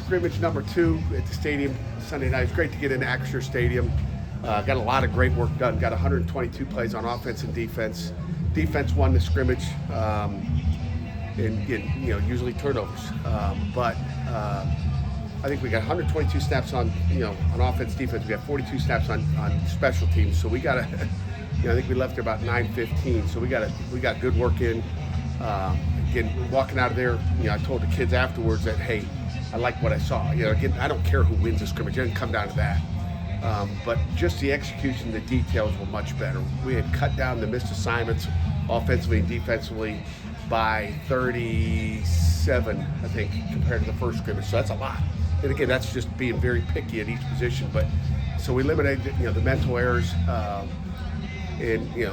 scrimmage number 2 at the stadium Sunday night. It's great to get into Acrisure Stadium. Got a lot of great work done. Got 122 plays on offense and defense. Defense won the scrimmage, and usually turnovers. But I think we got 122 snaps on on offense, defense. We got 42 snaps on special teams. So we got I think we left there about 9:15. So we got good work in. Again, walking out of there, I told the kids afterwards that, hey, I like what I saw. Again, I don't care who wins the scrimmage. It doesn't come down to that. But just the execution, the details were much better. We had cut down the missed assignments offensively and defensively by 37, I think, compared to the first scrimmage. So that's a lot. And again, that's just being very picky at each position. But so we eliminated, the mental errors.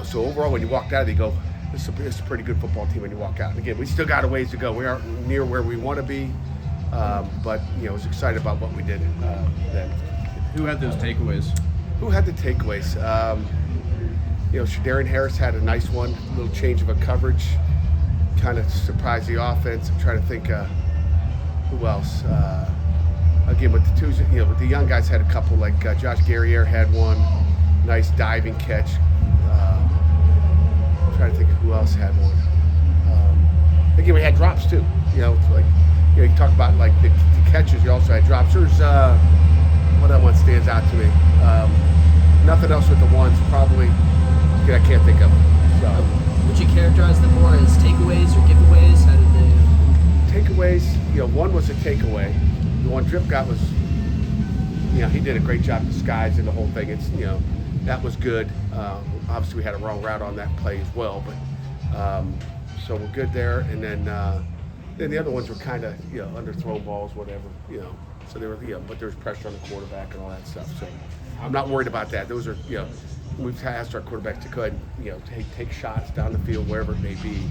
So overall, when you walked out, you go, this is a pretty good football team when you walk out. And again, we still got a ways to go. We aren't near where we want to be. But I was excited about what we did then. Who had those takeaways? Who had the takeaways? Shadarian Harris had a nice one, a little change of a coverage, kind of surprised the offense. I'm trying to think who else. Again, with the twos, with the young guys had a couple, like Josh Guerriere had one, nice diving catch. I'm trying to think of who else had one. Again, we had drops too. You talk about like the catches, you also had drops. There's what that one stands out to me. Nothing else with the ones, probably. I can't think of them. So. Would you characterize them more as takeaways or giveaways? How did they? Takeaways. One was a takeaway. The one Drip got was, he did a great job disguising the whole thing. It's, that was good. Obviously, we had a wrong route on that play as well, but so we're good there. And then the other ones were kind of, underthrown balls, whatever, So they were, but there was pressure on the quarterback and all that stuff. So I'm not worried about that. Those are, we've asked our quarterbacks to go ahead and, take shots down the field, wherever it may be.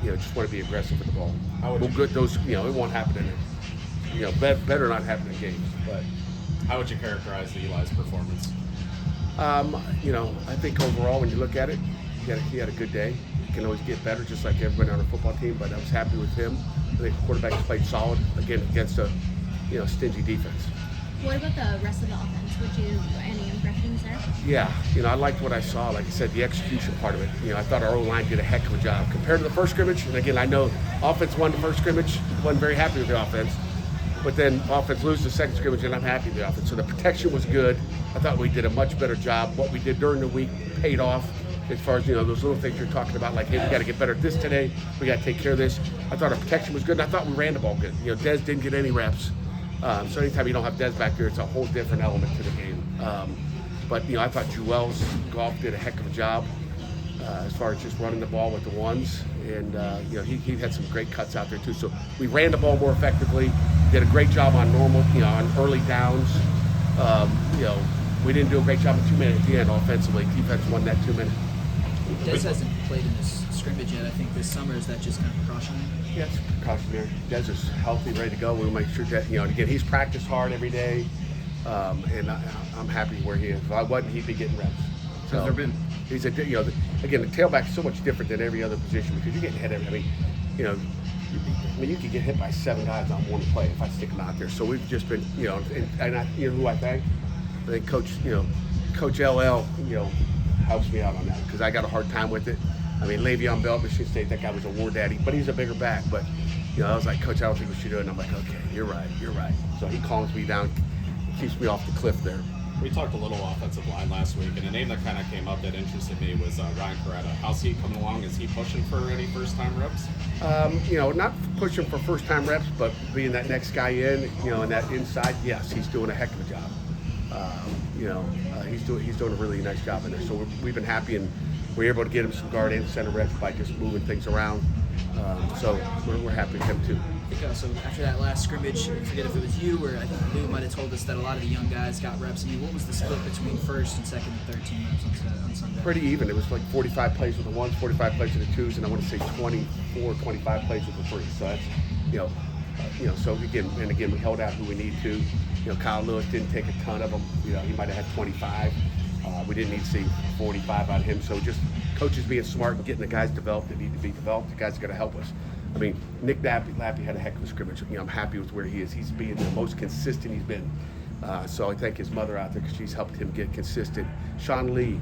Just want to be aggressive with the ball. Well, good. Those, it won't happen in better not happen in games. But how would you characterize the Eli's performance? I think overall, when you look at it, he had a good day. He can always get better, just like everybody on our football team. But I was happy with him. I think the quarterback played solid again against a stingy defense. What about the rest of the offense? Any impressions there? Yeah, I liked what I saw. Like I said, the execution part of it. I thought our O-line did a heck of a job compared to the first scrimmage. And again, I know offense won the first scrimmage, wasn't very happy with the offense. But then offense loses the second scrimmage, and I'm happy with the offense. So the protection was good. I thought we did a much better job. What we did during the week paid off as far as, those little things you're talking about, like, hey, we got to get better at this today. We got to take care of this. I thought our protection was good, and I thought we ran the ball good. Dez didn't get any reps. So anytime you don't have Dez back there, it's a whole different element to the game. But I thought Juel's golf did a heck of a job as far as just running the ball with the ones. And, he had some great cuts out there, too. So we ran the ball more effectively, did a great job on on early downs. We didn't do a great job in 2 minutes at the end offensively. Defense won that 2 minutes. Dez hasn't played in this scrimmage yet. I think this summer, is that just kind of precautionary? Yeah, it's precautionary. Dez is healthy, ready to go. We'll make sure that, and again, he's practiced hard every day. And I'm happy where he is. If I wasn't, he'd be getting reps. So has there been? He's again, the tailback is so much different than every other position because you're getting hit every. You could get hit by 7 guys on one play if I stick them out there. So we've just been, and who I thank? I think Coach LL, helps me out on that because I got a hard time with it. Le'Veon Bell, Michigan State, that guy was a war daddy, but he's a bigger back. But I was like, Coach, I don't think we should do it. And I'm like, okay, you're right. So he calms me down, keeps me off the cliff there. We talked a little offensive line last week, and a name that kind of came up that interested me was Ryan Coretta. How's he coming along? Is he pushing for any first-time reps? Not pushing for first-time reps, but being that next guy in, and that inside, yes, he's doing a heck of a job. He's doing a really nice job in there. So we've been happy, and we're able to get him some guard and center reps by just moving things around. So we're happy with him too. I think also after that last scrimmage, I forget if it was you or I think Lou might have told us that a lot of the young guys got reps. What was the split between first and second and third team reps on Sunday? Pretty even. It was like 45 plays with the ones, 45 plays with the twos, and I want to say 25 plays with the threes. So that's, so again, we held out who we need to. Kyle Lewis didn't take a ton of them. He might have had 25. We didn't need to see 45 out of him. So just coaches being smart and getting the guys developed that need to be developed. The guys are going to help us. I mean, Nick Lappy had a heck of a scrimmage. You know, I'm happy with where he is. He's being the most consistent he's been. So I thank his mother out there because she's helped him get consistent. Sean Lee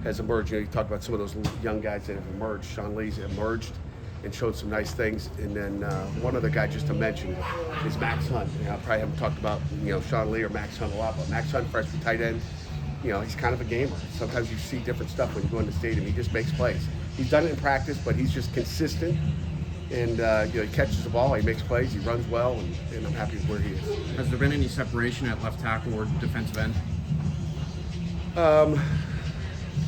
has emerged. You know, you talk about some of those young guys that have emerged. Sean Lee's emerged and showed some nice things. And then one other guy just to mention is Max Hunt. You know, I probably haven't talked about, you know, Sean Lee or Max Hunt a lot, but Max Hunt, freshman tight end, you know, he's kind of a gamer. Sometimes you see different stuff when you go in the stadium. He just makes plays. He's done it in practice, but he's just consistent. And you know, he catches the ball, he makes plays, he runs well, and I'm happy with where he is. Has there been any separation at left tackle or defensive end?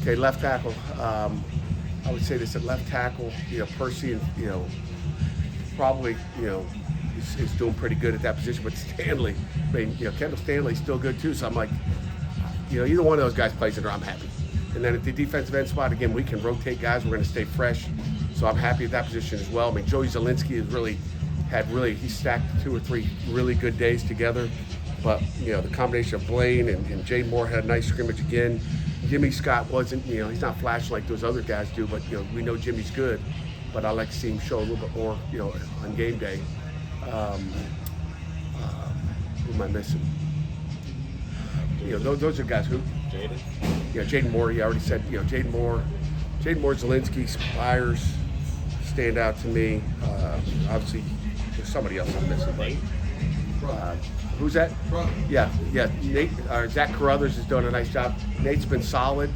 Okay, left tackle. I would say this at left tackle. You know, Percy, you know, probably, you know, is doing pretty good at that position. But Stanley, I mean, you know, Kendall Stanley's still good too. So I'm like, you know, either one of those guys plays it, or I'm happy. And then at the defensive end spot, again, we can rotate guys. We're going to stay fresh. So I'm happy at that position as well. I mean, Joey Zielinski has he stacked 2 or 3 really good days together. But, you know, the combination of Blaine and Jay Moore had a nice scrimmage again. Jimmy Scott wasn't, you know, he's not flashing like those other guys do, but, you know, we know Jimmy's good. But I like to see him show a little bit more, you know, on game day. Who am I missing? You know, those are guys who? Jaden? Yeah, Jaden Moore, you already said, you know, Jaden Moore, Zielinski, Spires stand out to me. Obviously, there's somebody else I'm missing. But, who's that? Yeah. Nate, Zach Carruthers is doing a nice job. Nate's been solid.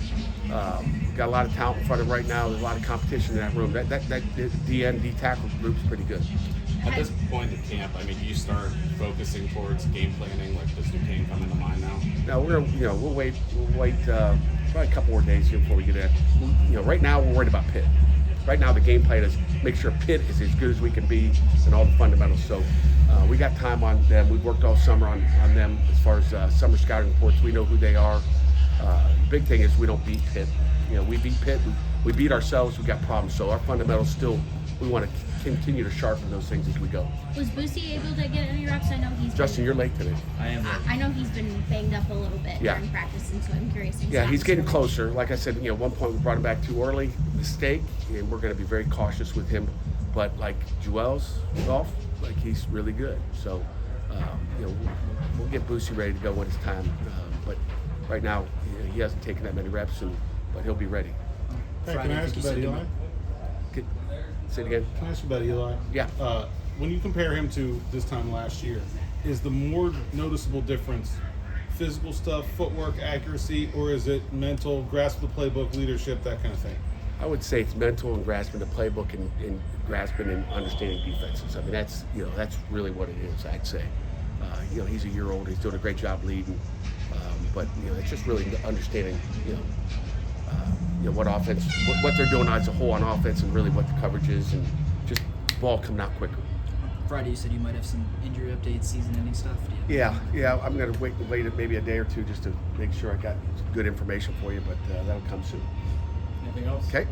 Got a lot of talent in front of him right now. There's a lot of competition in that room. That D tackle group's pretty good. At this point in camp, I mean, do you start focusing towards game planning? Like, does Duquesne come into mind now? No, we'll wait probably a couple more days here before we get in. You know, right now we're worried about Pitt. Right now the game plan is make sure Pitt is as good as we can be and all the fundamentals. So we got time on them. We've worked all summer on them as far as summer scouting reports. We know who they are. The big thing is we don't beat Pitt. You know, we beat Pitt. We beat ourselves. We got problems. So our fundamentals still, we want to continue to sharpen those things as we go. Was Boosie able to get any reps? I know he's Justin, you're late today. I am. I know he's been banged up a little bit Yeah. during practice, and so I'm curious. Yeah, he's getting close. closer. Like I said, you know, at one point we brought him back too early, mistake, and we're going to be very cautious with him. But like Joel's golf, like he's really good. So, you know, we'll get Boosie ready to go when it's time. But right now, you know, he hasn't taken that many reps, but he'll be ready. Hey, Friday, can I I ask think you you about said Eli? Say it again. Can I ask you about Eli? Yeah. When you compare him to this time last year, is the more noticeable difference physical stuff, footwork, accuracy, or is it mental, grasp the playbook, leadership, that kind of thing? I would say it's mental and grasping the playbook and grasping and understanding defenses. I mean, that's really what it is, I'd say. You know, he's a year old. He's doing a great job leading. But, you know, it's just really understanding, you know, what offense, what they're doing as a whole on offense and really what the coverage is and just ball coming out quicker. Friday, you said you might have some injury updates, season-ending stuff. Do you have- Yeah. I'm going to wait maybe a day or two just to make sure I got good information for you, but that'll come soon. Anything else? Okay?